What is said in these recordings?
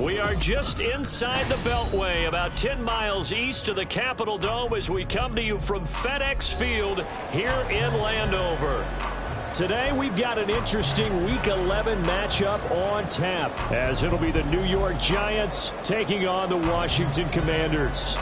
We are just inside the Beltway, about 10 miles east of the Capitol Dome as we come to you from FedEx Field here in Landover. Today we've got an interesting Week 11 matchup on tap, as it'll be the New York Giants taking on the Washington Commanders.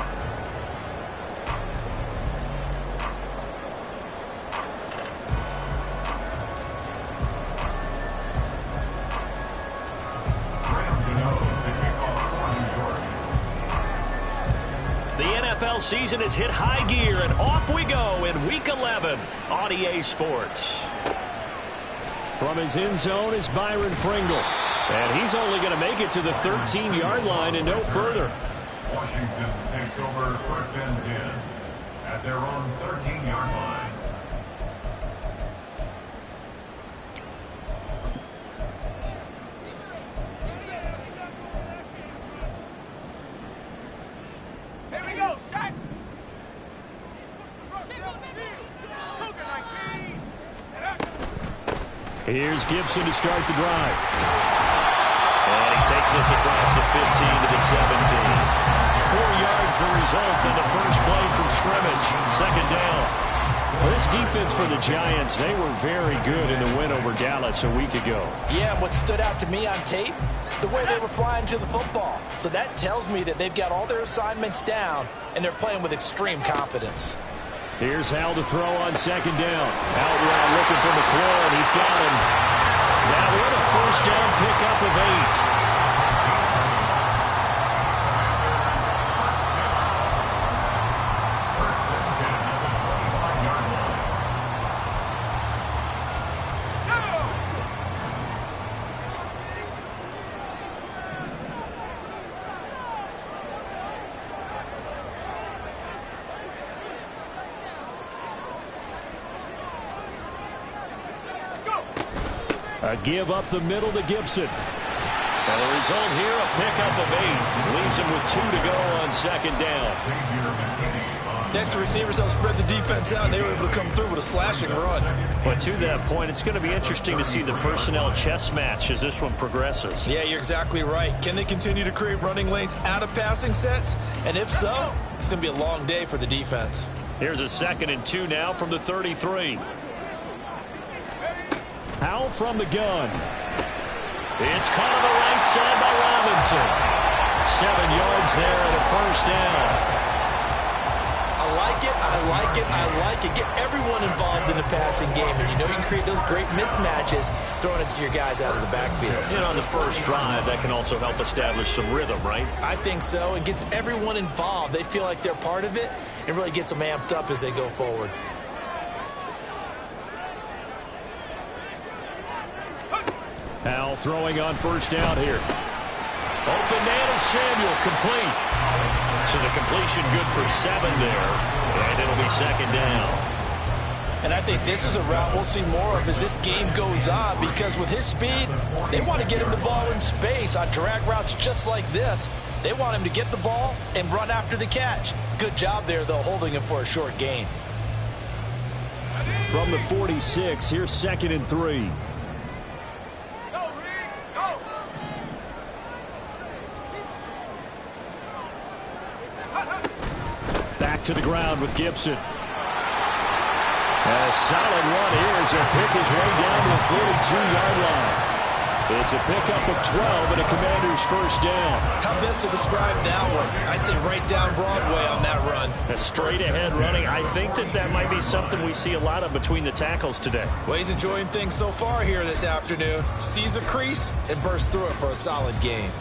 Season has hit high gear, and off we go in Week 11 on EA Sports. From his end zone is Byron Pringle, and he's only going to make it to the 13-yard line and no further. Washington takes over 1st and 10 at their own 13-yard line. Here's Gibson to start the drive. And he takes us across the 15 to the 17. 4 yards the result in the first play from scrimmage. 2nd down. Well, this defense for the Giants, they were very good in the win over Dallas a week ago. Yeah, what stood out to me on tape, the way they were flying to the football. So that tells me that they've got all their assignments down, and they're playing with extreme confidence. Here's Hal to throw on 2nd down. Out route looking for McLaurin. He's got him. Now what a first down pickup of 8. A give up the middle to Gibson. And the result here, a pickup of 8. Leaves him with 2 to go on 2nd down. Next, the receivers help spread the defense out, and they were able to come through with a slashing run. But to that point, it's going to be interesting to see the personnel chess match as this one progresses. Yeah, you're exactly right. Can they continue to create running lanes out of passing sets? And if so, it's going to be a long day for the defense. Here's a 2nd and 2 now from the 33. Howell from the gun. It's caught on the right side by Robinson. 7 yards there and a first down. I like it, I like it, I like it. Get everyone involved in the passing game. And you know you can create those great mismatches throwing it to your guys out of the backfield. And on the first drive, that can also help establish some rhythm, right? I think so. It gets everyone involved. They feel like they're part of it. It really gets them amped up as they go forward. Howell throwing on first down here. Open man is Samuel, complete. So the completion good for 7 there. And it'll be 2nd down. And I think this is a route we'll see more of as this game goes on, because with his speed, they want to get him the ball in space on drag routes just like this. They want him to get the ball and run after the catch. Good job there, though, holding him for a short gain. From the 46, here's 2nd and 3. Back to the ground with Gibson. A solid run here as he'll pick his way down to the 42-yard line. It's a pickup of 12 and a Commander's first down. How best to describe that one? I'd say right down Broadway on that run. A straight-ahead running. I think that might be something we see a lot of between the tackles today. Well, he's enjoying things so far here this afternoon. Sees a crease and bursts through it for a solid gain.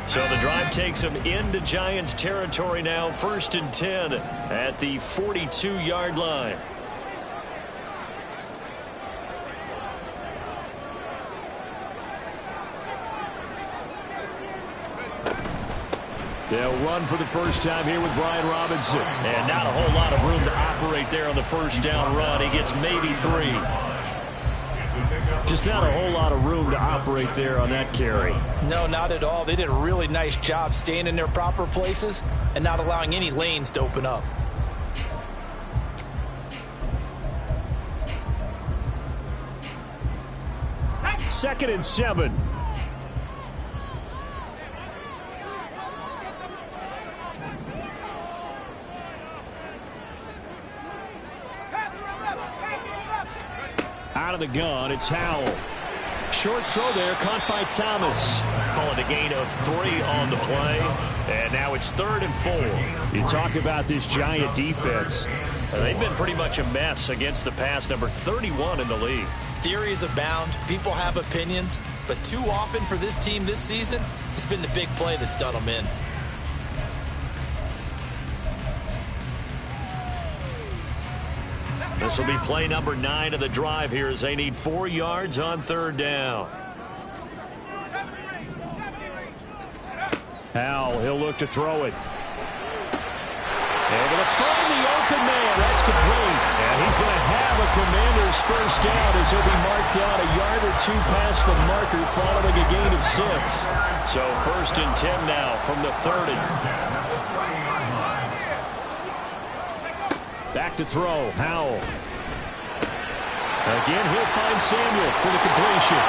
So the drive takes him into Giants territory now, 1st and 10 at the 42-yard line. They'll run for the first time here with Brian Robinson. And not a whole lot of room to operate there on the first down run. He gets maybe 3. Just not a whole lot of room to operate there on that carry. No, not at all. They did a really nice job staying in their proper places and not allowing any lanes to open up. 2nd and 7. Out of the gun, it's Howell. Short throw there, caught by Thomas. Calling a gain of 3 on the play, and now it's 3rd and 4. You talk about this Giant defense. They've been pretty much a mess against the pass, number 31 in the league. Theories abound. People have opinions, but too often for this team this season, it's been the big play that's done them in. This will be play number 9 of the drive here as they need 4 yards on 3rd down. Howell, he'll look to throw it. Able to find the open man. That's complete. And he's going to have a Commander's first down as he'll be marked down a yard or 2 past the marker following a gain of 6. So 1st and 10 now from the 30. Back to throw, Howell. Again, he'll find Samuel for the completion.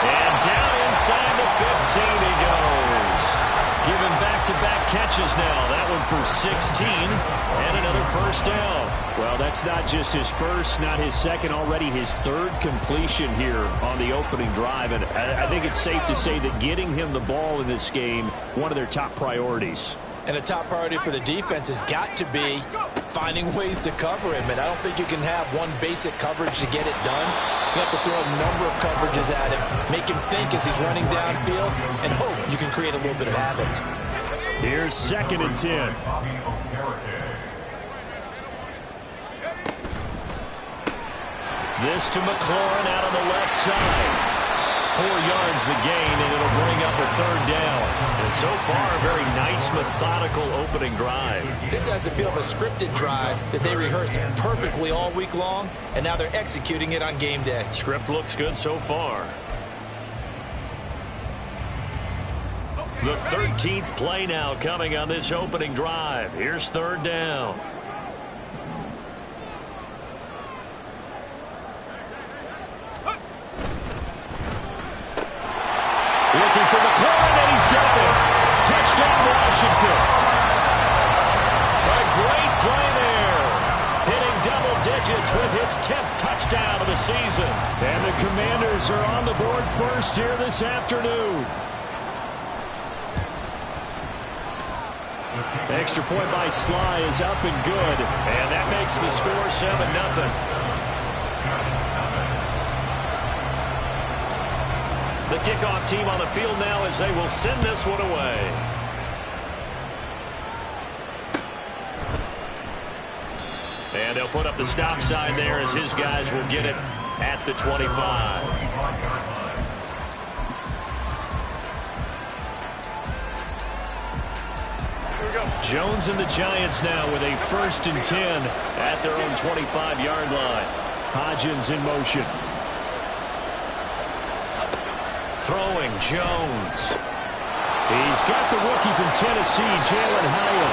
And down inside the 15 he goes. Given back-to-back catches now. That one for 16 and another first down. Well, that's not just his first, not his second, already his 3rd completion here on the opening drive. And I think it's safe to say that getting him the ball in this game, one of their top priorities. And a top priority for the defense has got to be finding ways to cover him. And I don't think you can have one basic coverage to get it done. You have to throw a number of coverages at him, make him think as he's running downfield, and hope you can create a little bit of havoc. Here's 2nd and 10. This to McLaurin out on the left side. 4 yards the gain, and it'll bring up a 3rd down. And so far, a very nice, methodical opening drive. This has the feel of a scripted drive that they rehearsed perfectly all week long, and now they're executing it on game day. Script looks good so far. The 13th play now coming on this opening drive. Here's 3rd down. Looking for McLaurin, and he's got it. Touchdown, Washington. A great play there. Hitting double digits with his 10th touchdown of the season. And the Commanders are on the board first here this afternoon. Extra point by Sly is up and good. And that makes the score 7-0. The kickoff team on the field now as they will send this one away. And they'll put up the stop sign there as his guys will get it at the 25. Jones and the Giants now with a 1st and 10 at their own 25-yard line. Hodgins in motion. Throwing, Jones. He's got the rookie from Tennessee, Jalen Howell.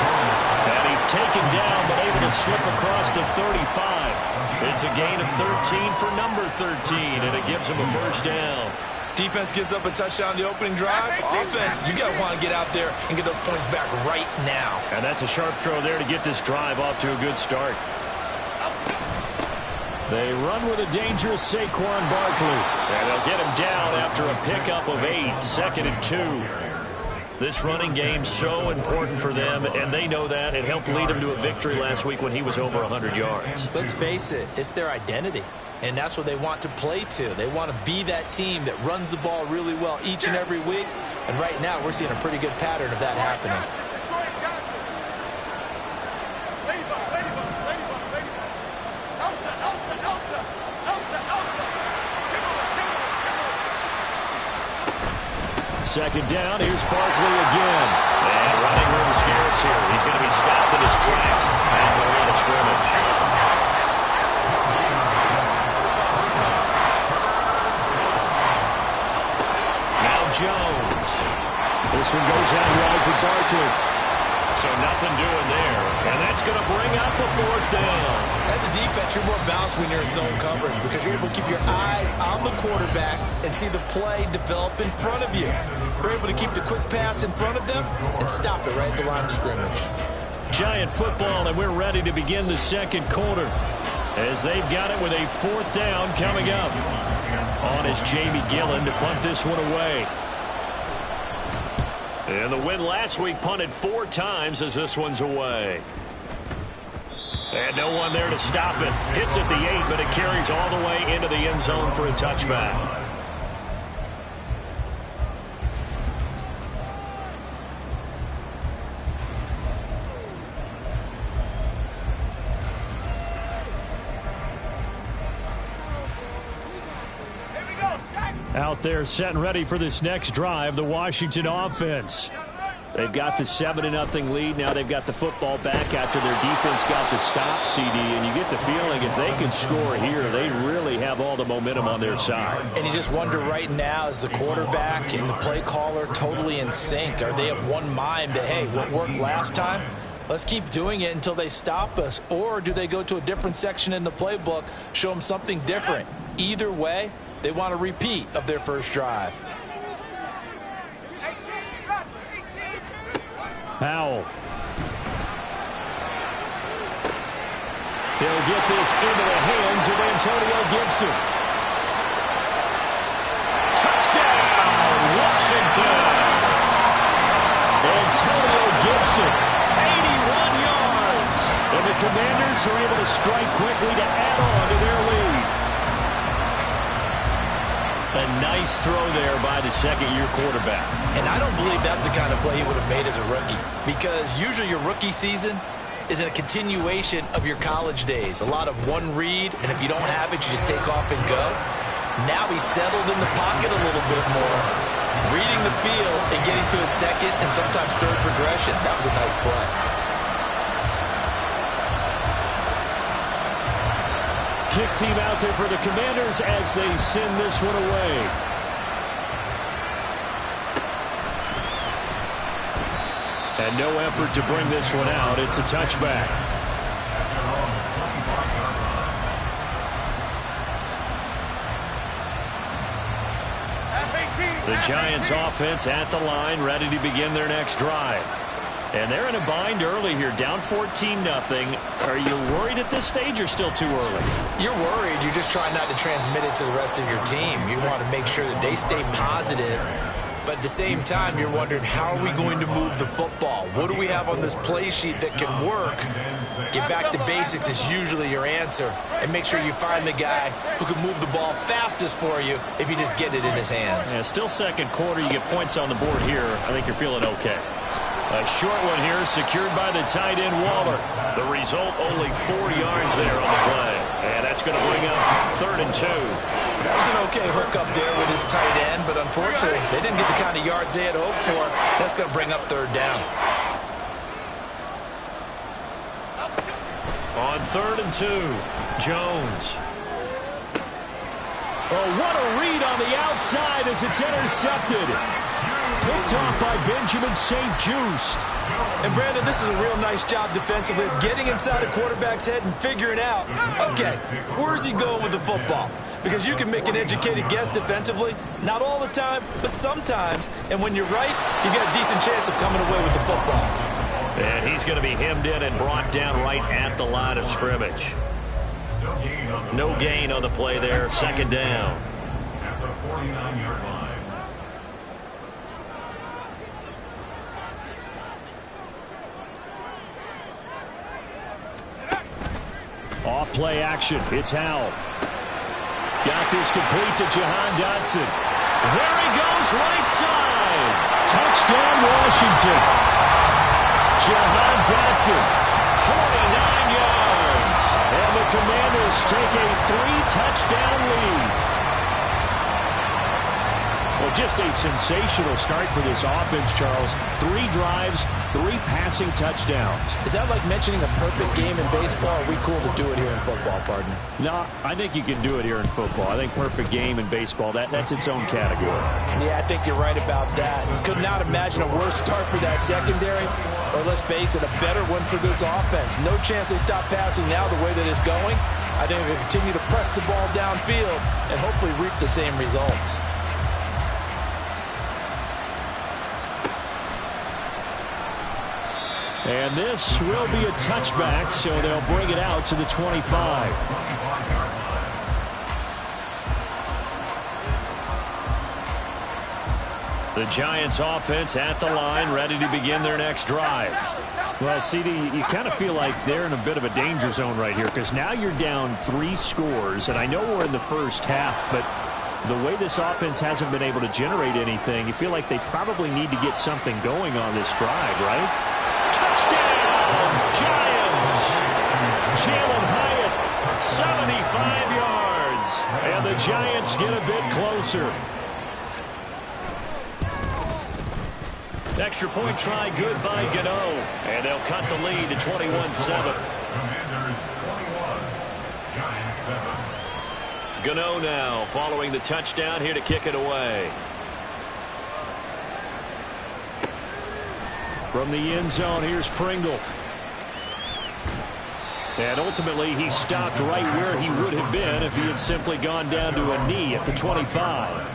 And he's taken down, but able to slip across the 35. It's a gain of 13 for number 13, and it gives him a first down. Defense gives up a touchdown the opening drive. Offense, you got to want to get out there and get those points back right now. And that's a sharp throw there to get this drive off to a good start. They run with a dangerous Saquon Barkley. And they'll get him down after a pickup of 8, 2nd and 2. This running game's so important for them, and they know that. It helped lead them to a victory last week when he was over 100 yards. Let's face it, it's their identity. And that's what they want to play to. They want to be that team that runs the ball really well each and every week. And right now, we're seeing a pretty good pattern of that happening. Second down, here's Barkley again. And running room scarce here. He's going to be stopped in his tracks at the line of scrimmage. Now Jones. This one goes out wide for Barkley. So nothing doing there. And that's going to bring up a 4th down. As a defense, you're more balanced when you're in zone coverage because you're able to keep your eyes on the quarterback and see the play develop in front of you. You're able to keep the quick pass in front of them and stop it right at the line of scrimmage. Giant football, and we're ready to begin the second quarter as they've got it with a 4th down coming up. On is Jamie Gillen to punt this one away. And the win last week punted 4 times as this one's away. And no one there to stop it. Hits at the 8, but it carries all the way into the end zone for a touchback. Out there set and ready for this next drive, the Washington offense. They've got the 7-0 lead. Now they've got the football back after their defense got the stop, CD. And you get the feeling if they can score here, they really have all the momentum on their side. And you just wonder right now, is the quarterback and the play caller totally in sync? Are they of one mind that, hey, what worked last time, let's keep doing it until they stop us? Or do they go to a different section in the playbook, show them something different? Either way, they want a repeat of their first drive. Powell. He'll get this into the hands of Antonio Gibson. Touchdown, Washington. Antonio Gibson, 81 yards. And the Commanders are able to strike quickly to add on to their lead. A nice throw there by the second-year quarterback. And I don't believe that was the kind of play he would have made as a rookie, because usually your rookie season is a continuation of your college days. A lot of one read, and if you don't have it, you just take off and go. Now he's settled in the pocket a little bit more, reading the field and getting to his second and sometimes third progression. That was a nice play. Kick team out there for the Commanders as they send this one away. And no effort to bring this one out. It's a touchback. The Giants offense at the line, ready to begin their next drive. And they're in a bind early here, down 14-0. Are you worried at this stage or still too early? You're worried. You're just trying not to transmit it to the rest of your team. You want to make sure that they stay positive. But at the same time, you're wondering, how are we going to move the football? What do we have on this play sheet that can work? Get back to basics is usually your answer. And make sure you find the guy who can move the ball fastest for you if you just get it in his hands. Yeah, still second quarter. You get points on the board here. I think you're feeling okay. A short one here, secured by the tight end, Waller. The result, only 4 yards there on the play. And that's going to bring up 3rd and 2. That was an okay hook up there with his tight end, but unfortunately, they didn't get the kind of yards they had hoped for. That's going to bring up 3rd down. On 3rd and 2, Jones. Oh, what a read on the outside as it's intercepted. Picked off by Benjamin St-Juste. And Brandon, this is a real nice job defensively of getting inside a quarterback's head and figuring out, okay, where's he going with the football? Because you can make an educated guess defensively, not all the time, but sometimes. And when you're right, you've got a decent chance of coming away with the football. And he's going to be hemmed in and brought down right at the line of scrimmage. No gain on the play there, 2nd down. At the 49-yard line. Off play action. It's Howell. Got this complete to Jahan Dotson. There he goes, right side. Touchdown, Washington. Jahan Dotson, 49 yards. And the Commanders take a 3-touchdown lead. Well, just a sensational start for this offense, Charles. 3 drives, 3 passing touchdowns. Is that like mentioning a perfect game in baseball? Are we cool to do it here in football, partner? No, I think you can do it here in football. I think perfect game in baseball, that's its own category. Yeah, I think you're right about that. Could not imagine a worse start for that secondary. or let's face it, a better one for this offense. No chance they stop passing now the way that it's going. I think they'll continue to press the ball downfield and hopefully reap the same results. And this will be a touchback, so they'll bring it out to the 25. The Giants offense at the line, ready to begin their next drive. Well, CD, you kind of feel like they're in a bit of a danger zone right here because now you're down 3 scores, and I know we're in the first half, but the way this offense hasn't been able to generate anything, you feel like they probably need to get something going on this drive, right? Touchdown, Giants! Jalen Hyatt, 75 yards, and the Giants get a bit closer. Extra point try good by Gano, and they'll cut the lead to 21-7. Commanders 21, Giants 7. Gano now following the touchdown here to kick it away. From the end zone, here's Pringle. And ultimately, he stopped right where he would have been if he had simply gone down to a knee at the 25.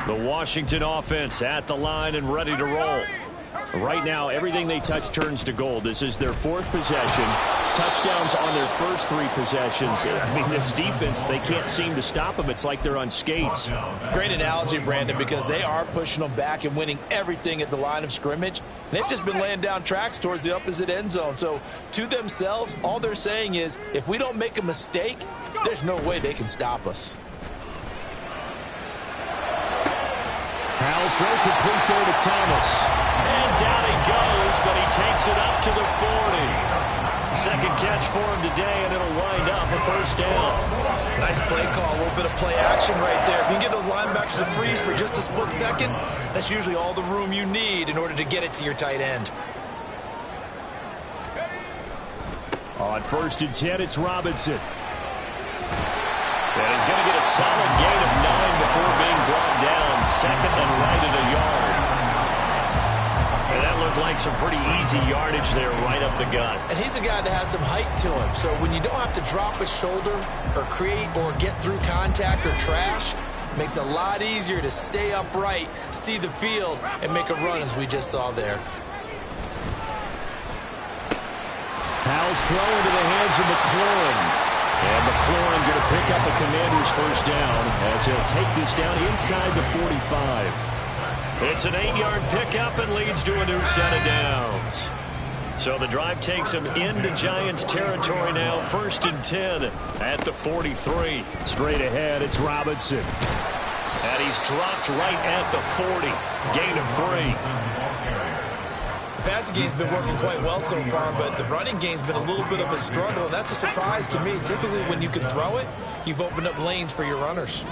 The Washington offense at the line and ready to roll. Right now, everything they touch turns to gold. This is their 4th possession. Touchdowns on their first 3 possessions. I mean, this defense, they can't seem to stop them. It's like they're on skates. Great analogy, Brandon, because they are pushing them back and winning everything at the line of scrimmage. They've just been laying down tracks towards the opposite end zone. So, to themselves, all they're saying is, if we don't make a mistake, there's no way they can stop us. Powell's throw complete there to Thomas. And down he goes, but he takes it up to the 40. Second catch for him today, and it'll wind up a first down. Nice play call, a little bit of play action right there. If you can get those linebackers to freeze for just a split second, that's usually all the room you need in order to get it to your tight end. On 1st and 10, it's Robinson. And he's going to get a solid gain of 9 before being brought down. Second and right at a yard. And that looked like some pretty easy yardage there right up the gut. And he's a guy that has some height to him. So when you don't have to drop a shoulder or create or get through contact or trash, it makes it a lot easier to stay upright, see the field, and make a run as we just saw there. Powell's throw into the hands of McLaurin. And McLaurin going to pick up a Commander's first down as he'll take this down inside the 45. It's an 8-yard pickup and leads to a new set of downs. So the drive takes him into Giants territory now. 1st and 10 at the 43. Straight ahead, it's Robinson. And he's dropped right at the 40. Gain of 3. The passing game's been working quite well so far, but the running game's been a little bit of a struggle, and that's a surprise to me. Typically, when you can throw it, you've opened up lanes for your runners.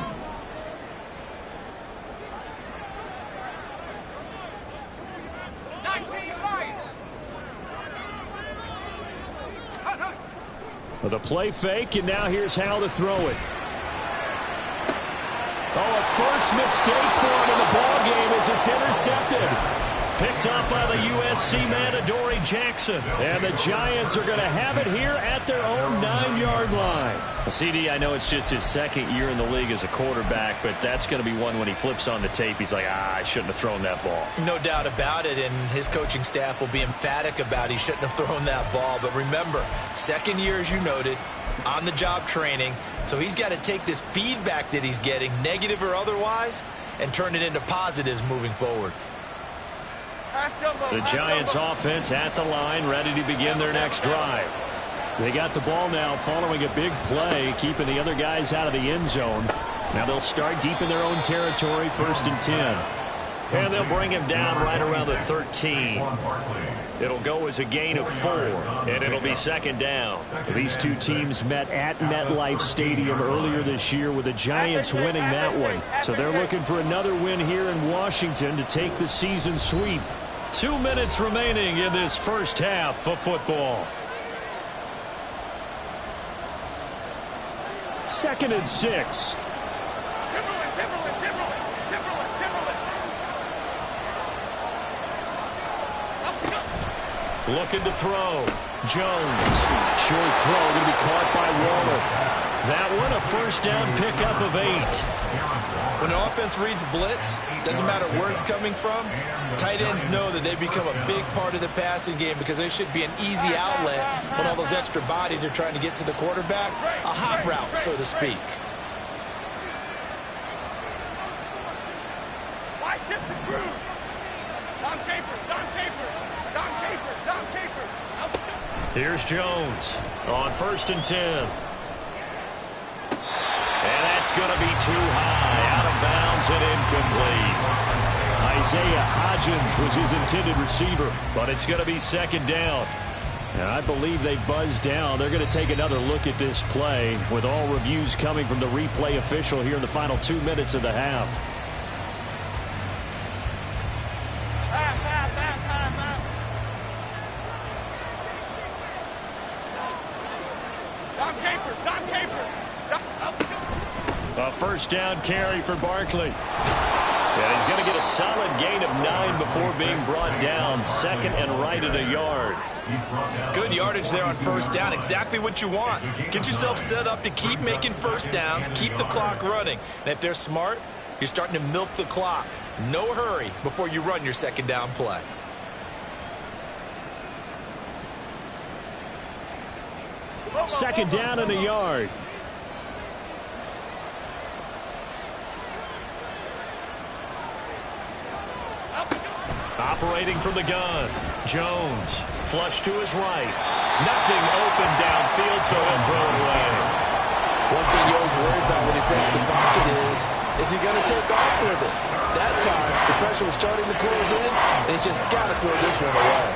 The play fake, and now here's how to throw it. Oh, a first mistake for him in the ball game as it's intercepted. Picked up by the USC man, Adoree Jackson. And the Giants are going to have it here at their own 9-yard line. CD, I know it's just his 2nd year in the league as a quarterback, but that's going to be one when he flips on the tape. He's like, I shouldn't have thrown that ball. No doubt about it, and his coaching staff will be emphatic about he shouldn't have thrown that ball. But remember, 2nd year, as you noted, on-the-job training. So he's got to take this feedback that he's getting, negative or otherwise, and turn it into positives moving forward. The Giants offense at the line, ready to begin their next drive. They got the ball now following a big play, keeping the other guys out of the end zone. Now they'll start deep in their own territory, 1st and 10. And they'll bring him down right around the 13. It'll go as a gain of 4, and it'll be 2nd down. These two teams met at MetLife Stadium earlier this year with the Giants winning that one. So they're looking for another win here in Washington to take the season sweep. 2 minutes remaining in this first half of football. 2nd and 6. Looking to throw. Jones. Short throw going to be caught by Waller. That one a first down pickup of 8. When the offense reads blitz, doesn't matter where it's coming from, tight ends know that they become a big part of the passing game because they should be an easy outlet when all those extra bodies are trying to get to the quarterback. A hot route, so to speak. Why shift the crew? Don Capers. Here's Jones on 1st and 10. And that's going to be too high, out of bounds and incomplete. Isaiah Hodgins was his intended receiver, but it's going to be 2nd down. And I believe they buzzed down. They're going to take another look at this play with all reviews coming from the replay official here in the final 2 minutes of the half. A first down carry for Barkley. And he's going to get a solid gain of 9 before being brought down. 2nd and right at a yard. Good yardage there on 1st down. Exactly what you want. Get yourself set up to keep making first downs, keep the clock running. And if they're smart, you're starting to milk the clock. No hurry before you run your 2nd down play. Second down and a yard. Operating from the gun. Jones. Flush to his right. Nothing open downfield, so he'll throw it away. One thing you always worry about when he breaks the pocket is he going to take off with it? That time, the pressure was starting to close in, and he's just got to throw this one away.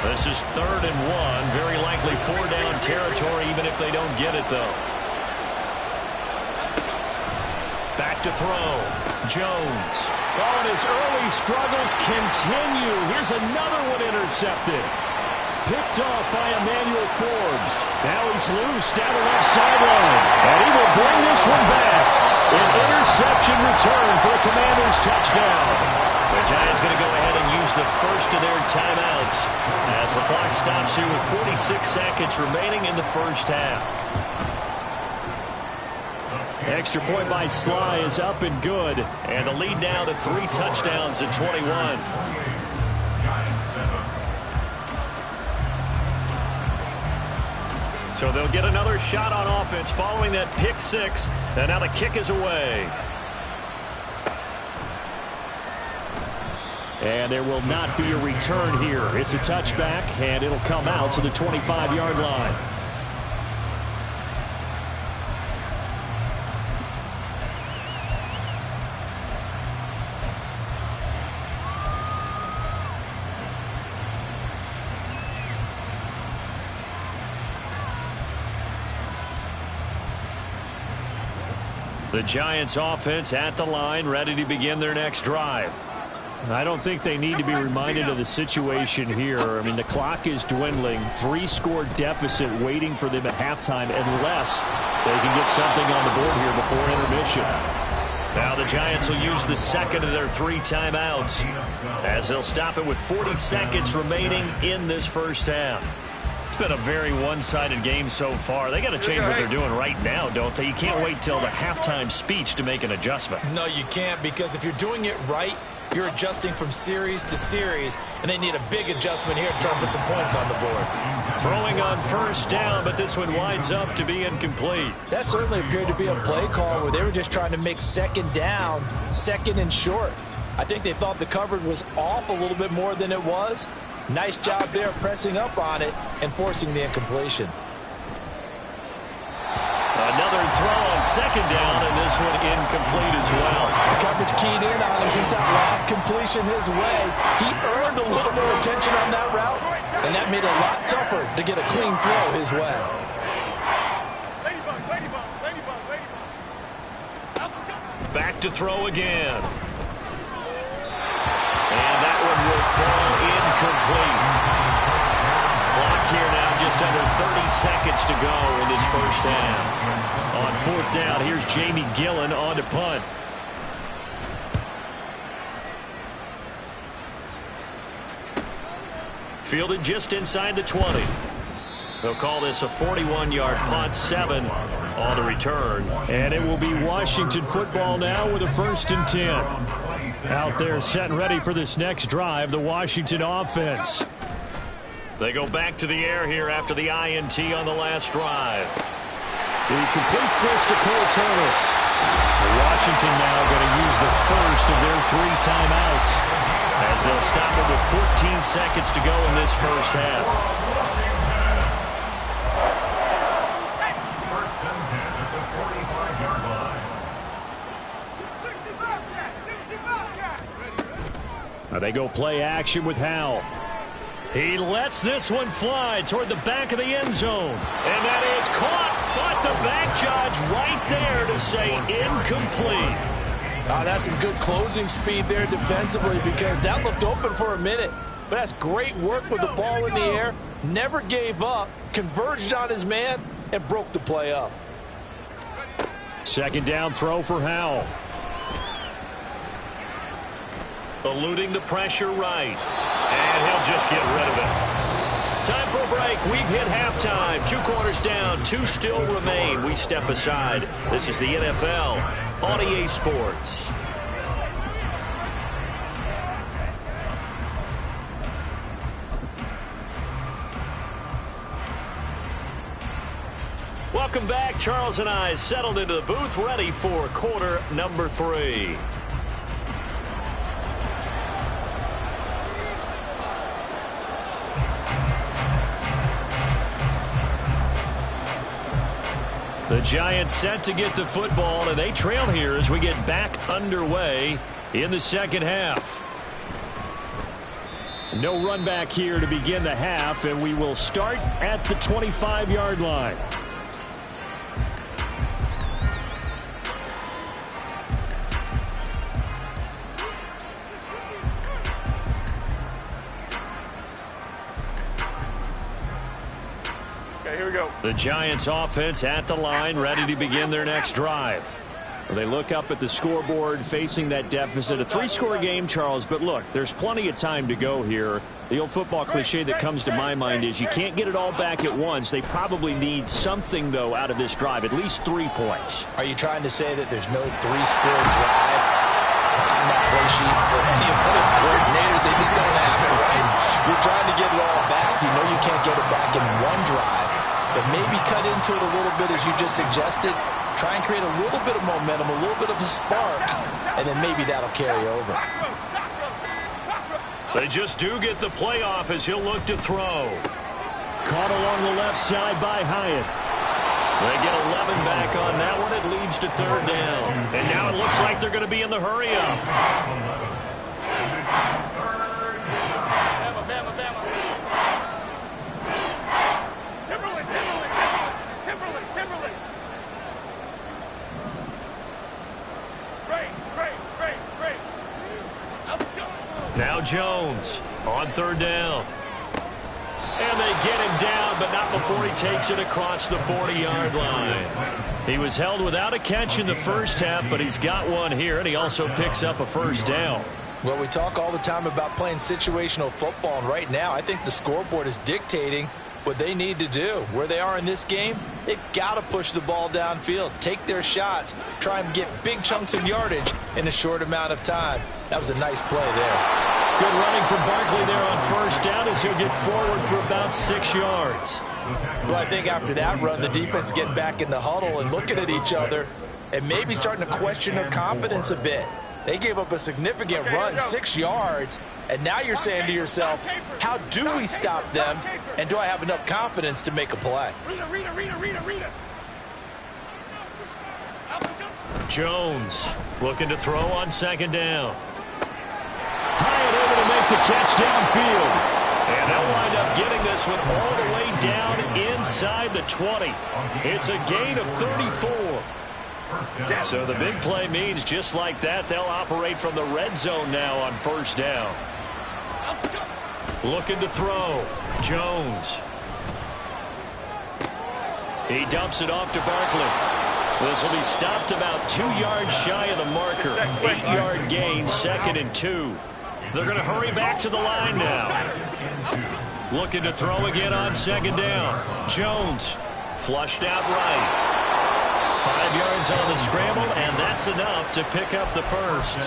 This is 3rd and 1. Very likely 4-down territory, even if they don't get it, though. Back to throw. Jones. Oh, and his early struggles continue. Here's another one intercepted. Picked off by Emmanuel Forbes. Now he's loose down the left sideline. And he will bring this one back. An interception return for a Commanders touchdown. The Giants going to go ahead and use the first of their timeouts as the clock stops here with 46 seconds remaining in the first half. Extra point by Sly is up and good. And the lead now to 3 touchdowns at 21. So they'll get another shot on offense following that pick 6. And now the kick is away. And there will not be a return here. It's a touchback, and it'll come out to the 25-yard line. The Giants offense at the line, ready to begin their next drive. I don't think they need to be reminded of the situation here. I mean, the clock is dwindling. 3-score deficit waiting for them at halftime unless they can get something on the board here before intermission. Now the Giants will use the second of their 3 timeouts as they'll stop it with 40 seconds remaining in this first half. It's been a very one-sided game so far. They got to change what they're doing right now, don't they? You can't wait till the halftime speech to make an adjustment. No, you can't, because if you're doing it right, you're adjusting from series to series, and they need a big adjustment here to try and put some points on the board. Throwing on first down, but this one winds up to be incomplete. That certainly appeared to be a play call where they were just trying to make second down, second and short. I think they thought the coverage was off a little bit more than it was. Nice job there pressing up on it and forcing the incompletion. Another throw on second down, and this one incomplete as well. The coverage keyed in on him since that last completion his way. He earned a little more attention on that route, and that made it a lot tougher to get a clean throw his way. Back to throw again. And that one will fall incomplete. Clock here now just under 30 seconds to go in this first half. On 4th down, here's Jamie Gillen on to punt. Fielded just inside the 20. They'll call this a 41-yard punt, 7 on the return. And it will be Washington football now with a 1st and 10. Out there set and ready for this next drive, the Washington offense. They go back to the air here after the INT on the last drive. He completes this to Cole Turner. Washington now going to use the first of their 3 timeouts as they'll stop it with 14 seconds to go in this first half. They go play action with Howell. He lets this one fly toward the back of the end zone. And that is caught, but the back judge right there to say incomplete. That's some good closing speed there defensively because that looked open for a minute. But that's great work with the ball in the air. Never gave up, converged on his man, and broke the play up. 2nd down throw for Howell. Eluding the pressure right. And he'll just get rid of it. Time for a break. We've hit halftime. 2 quarters down. 2 still remain. We step aside. This is the NFL on EA Sports. Welcome back. Charles and I settled into the booth, ready for quarter number 3. The Giants set to get the football, and they trail here as we get back underway in the second half. No run back here to begin the half, and we will start at the 25-yard line. Here we go. The Giants offense at the line, ready to begin their next drive. They look up at the scoreboard facing that deficit. A 3-score game, Charles, but look, there's plenty of time to go here. The old football cliche that comes to my mind is you can't get it all back at once. They probably need something, though, out of this drive, at least 3 points. Are you trying to say that there's no 3-score drive on that play sheet for any of its coordinators? They just don't have it, right? You're trying to get it all back. You know you can't get it back in one drive. But maybe cut into it a little bit, as you just suggested. Try and create a little bit of momentum, a little bit of a spark, and then maybe that'll carry over. They just do get the playoff as he'll look to throw. Caught along the left side by Hyatt. They get 11 back on that one. It leads to 3rd down. And now it looks like they're going to be in the hurry-up. Now Jones on 3rd down. And they get him down, but not before he takes it across the 40-yard line. He was held without a catch in the first half, but he's got one here, and he also picks up a 1st down. Well, we talk all the time about playing situational football, and right now I think the scoreboard is dictating what they need to do. Where they are in this game, they've got to push the ball downfield, take their shots, try and get big chunks of yardage in a short amount of time. That was a nice play there. Good running from Barkley there on 1st down as he'll get forward for about 6 yards. Well, I think after that run, the defense getting back in the huddle and looking at each other and maybe starting to question their confidence a bit. They gave up a significant run, 6 yards, and now you're saying to yourself, how do we stop them, and do I have enough confidence to make a play? Jones looking to throw on 2nd down. Hyatt able to make the catch downfield. And they'll wind up getting this one all the way down inside the 20. It's a gain of 34. So the big play means just like that, they'll operate from the red zone now on 1st down. Looking to throw. Jones. He dumps it off to Barkley. This will be stopped about 2 yards shy of the marker. 8-yard gain, 2nd and 2. They're going to hurry back to the line now. Looking to throw again on second down. Jones flushed out right. 5 yards on the scramble, and that's enough to pick up the first.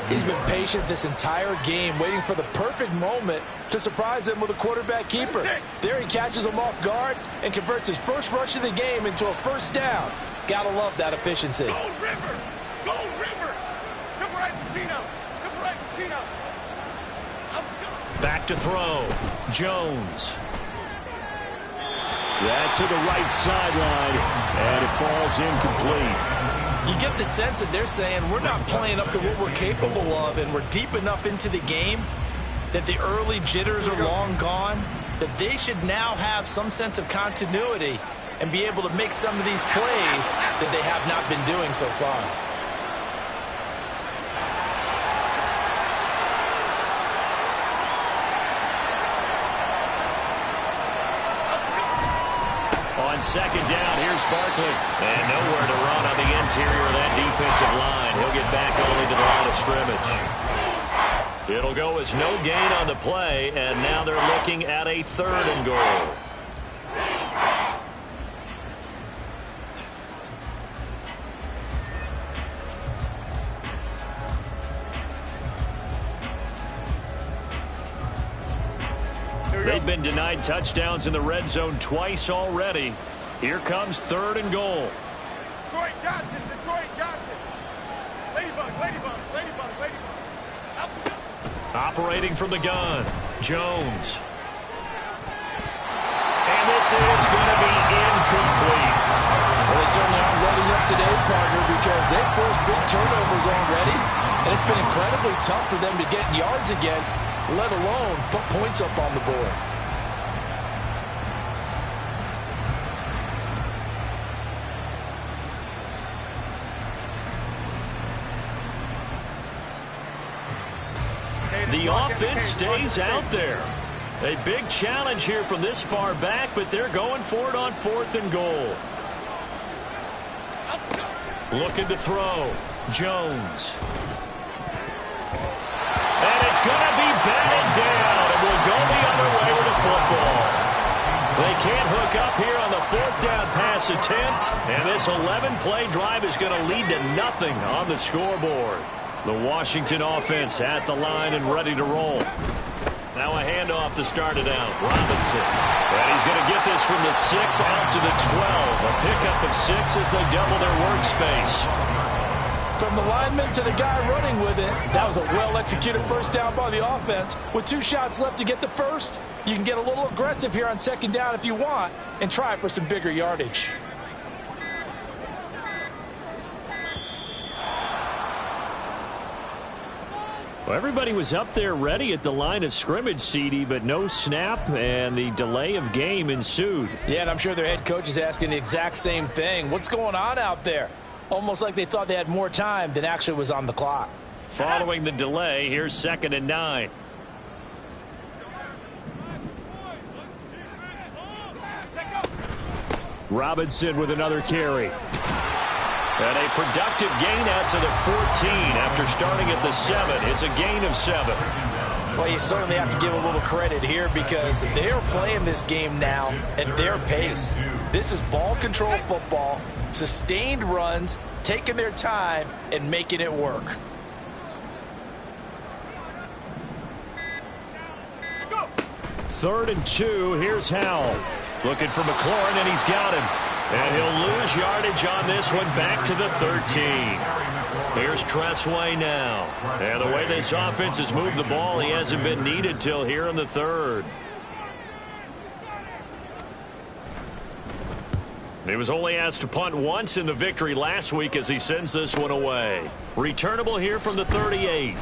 He's been patient this entire game, waiting for the perfect moment to surprise him with a quarterback keeper. There he catches him off guard and converts his first rush of the game into a first down. Gotta love that efficiency. Go River! Go River! Come right, Chino! Come right, Chino! Back to throw. Jones. That's to the right sideline, and it falls incomplete. You get the sense that they're saying we're not playing up to what we're capable of, and we're deep enough into the game that the early jitters are long gone, that they should now have some sense of continuity and be able to make some of these plays that they have not been doing so far. On second down, here's Barkley. And nowhere to run on the interior of that defensive line. He'll get back only to the line of scrimmage. It'll go as no gain on the play, and now they're looking at a 3rd and goal. They've been denied touchdowns in the red zone twice already. Here comes 3rd and goal. Detroit Johnson! Detroit Johnson! Ladybug! Ladybug! Ladybug! Ladybug! Operating from the gun, Jones. And this is going to be incomplete. Well, they certainly aren't ready up today, partner, because they've forced big turnovers already, and it's been incredibly tough for them to get yards against, let alone put points up on the board. The offense stays out there. A big challenge here from this far back, but they're going for it on 4th and goal. Looking to throw. Jones. And it's going to be batted down, and will go the other way with the football. They can't hook up here on the 4th down pass attempt, and this 11-play drive is going to lead to nothing on the scoreboard. The Washington offense at the line and ready to roll. Now a handoff to start it out. Robinson. And he's going to get this from the 6 out to the 12. A pickup of 6 as they double their workspace. From the lineman to the guy running with it, that was a well-executed first down by the offense. With 2 shots left to get the first, you can get a little aggressive here on second down if you want and try for some bigger yardage. Well, everybody was up there ready at the line of scrimmage, CD, but no snap, and the delay of game ensued. Yeah, and I'm sure their head coach is asking the exact same thing. What's going on out there? Almost like they thought they had more time than actually was on the clock. Following the delay, here's 2nd and 9. Robinson with another carry. And a productive gain out to the 14 after starting at the 7. It's a gain of 7. Well, you certainly have to give a little credit here because they are playing this game now at their pace. This is ball control football, sustained runs, taking their time, and making it work. Third and 2. Here's Howell. Looking for McLaurin, and he's got him. And he'll lose yardage on this one back to the 13. Here's Tressway now. And the way this offense has moved the ball, he hasn't been needed till here in the 3rd. He was only asked to punt once in the victory last week as he sends this one away. Returnable here from the 38.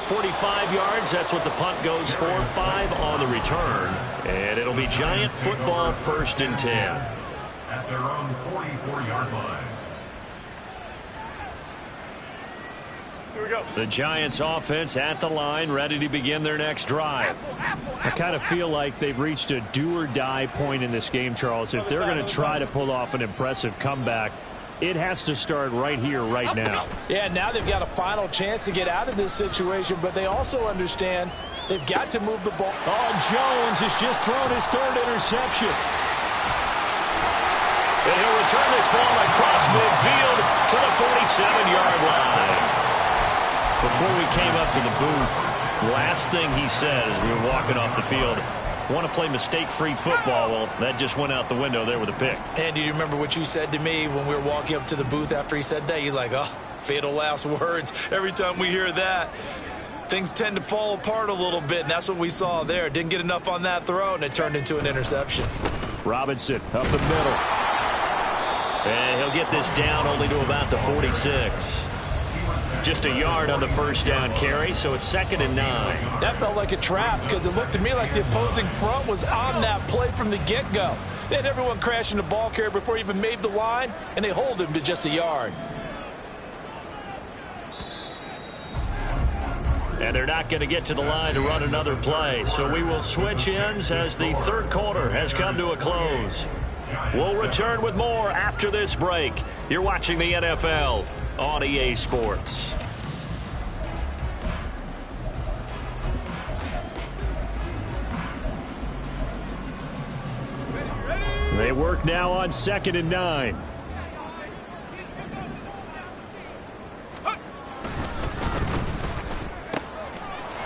45 yards, that's what the punt goes for. 5 on the return. And it'll be Giant football 1st and 10. At their own 44-yard line. Here we go. The Giants offense at the line, ready to begin their next drive. I kind of feel like they've reached a do-or-die point in this game, Charles. If they're going to try to pull off an impressive comeback, it has to start right here, right now. Yeah, now they've got a final chance to get out of this situation, but they also understand They've got to move the ball. Oh, Jones has just thrown his third interception. And he'll return this ball across midfield to the 47-yard line. Before we came up to the booth, last thing he said as we were walking off the field, want to play mistake-free football. Well, that just went out the window there with a pick. And do you remember what you said to me when we were walking up to the booth after he said that? You're like, oh, fatal last words. Every time we hear that, things tend to fall apart a little bit, and that's what we saw there. Didn't get enough on that throw, and it turned into an interception. Robinson up the middle. And he'll get this down only to about the 46. Just a yard on the first down carry, so it's 2nd and 9. That felt like a trap because it looked to me like the opposing front was on that play from the get-go. They had everyone crashing the ball carrier before he even made the line, and they hold him to just a yard. And they're not going to get to the line to run another play, so we will switch ends as the third quarter has come to a close. We'll return with more after this break. You're watching the NFL on EA Sports. They work now on 2nd and 9.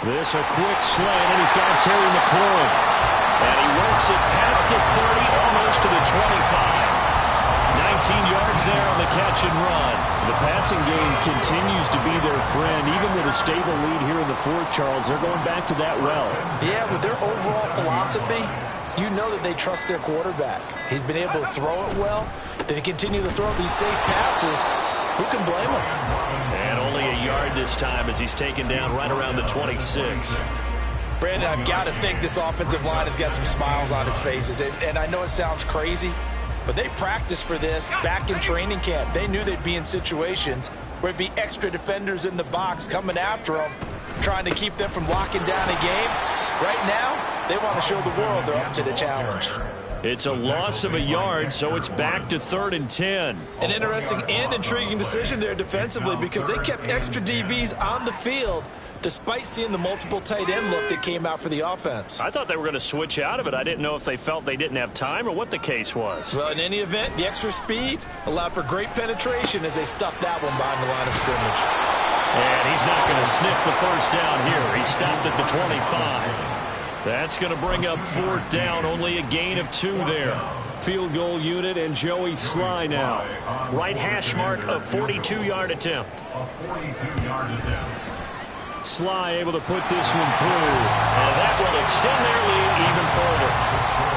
This a quick slant, and he's got Terry McLaurin. And he works it past the 30, almost to the 25. 19 yards there on the catch and run. The passing game continues to be their friend. Even with a stable lead here in the fourth, Charles, they're going back to that well. Yeah, with their overall philosophy, you know that they trust their quarterback. He's been able to throw it well. They continue to throw these safe passes. Who can blame him? And only a yard this time as he's taken down right around the 26. Brandon, I've got to think this offensive line has got some smiles on its faces. And I know it sounds crazy, but they practiced for this back in training camp. They knew they'd be in situations where it'd be extra defenders in the box coming after them, trying to keep them from locking down a game. Right now, they want to show the world they're up to the challenge. It's a loss of a yard, so it's back to 3rd and 10. An interesting and intriguing decision there defensively because they kept extra DBs on the field despite seeing the multiple tight end look that came out for the offense. I thought they were going to switch out of it. I didn't know if they felt they didn't have time or what the case was. Well, in any event, the extra speed allowed for great penetration as they stuffed that one behind the line of scrimmage. And he's not going to sniff the first down here. He stopped at the 25. That's going to bring up 4th down, only a gain of 2 there. Field goal unit and Joey Sly now. Right hash mark, a 42-yard attempt. Sly able to put this one through. And that will extend their lead even further.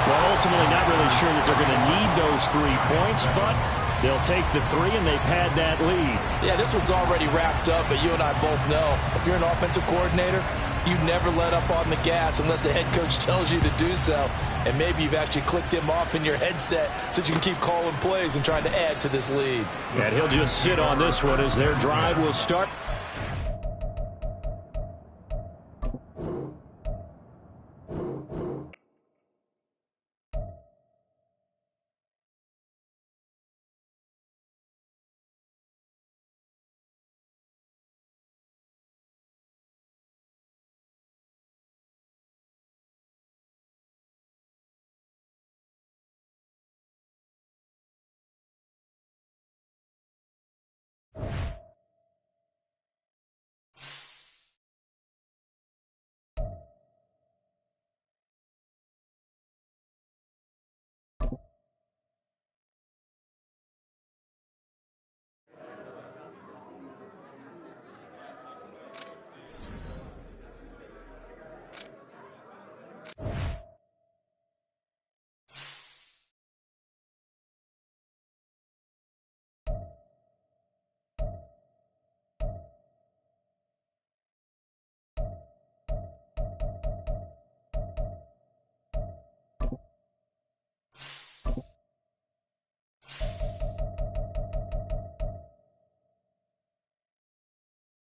Well, ultimately not really sure that they're going to need those 3 points, but they'll take the 3 and they pad that lead. Yeah, this one's already wrapped up, but you and I both know if you're an offensive coordinator, you never let up on the gas unless the head coach tells you to do so. And maybe you've actually clicked him off in your headset so you can keep calling plays and trying to add to this lead. And he'll just sit on this one as their drive will start.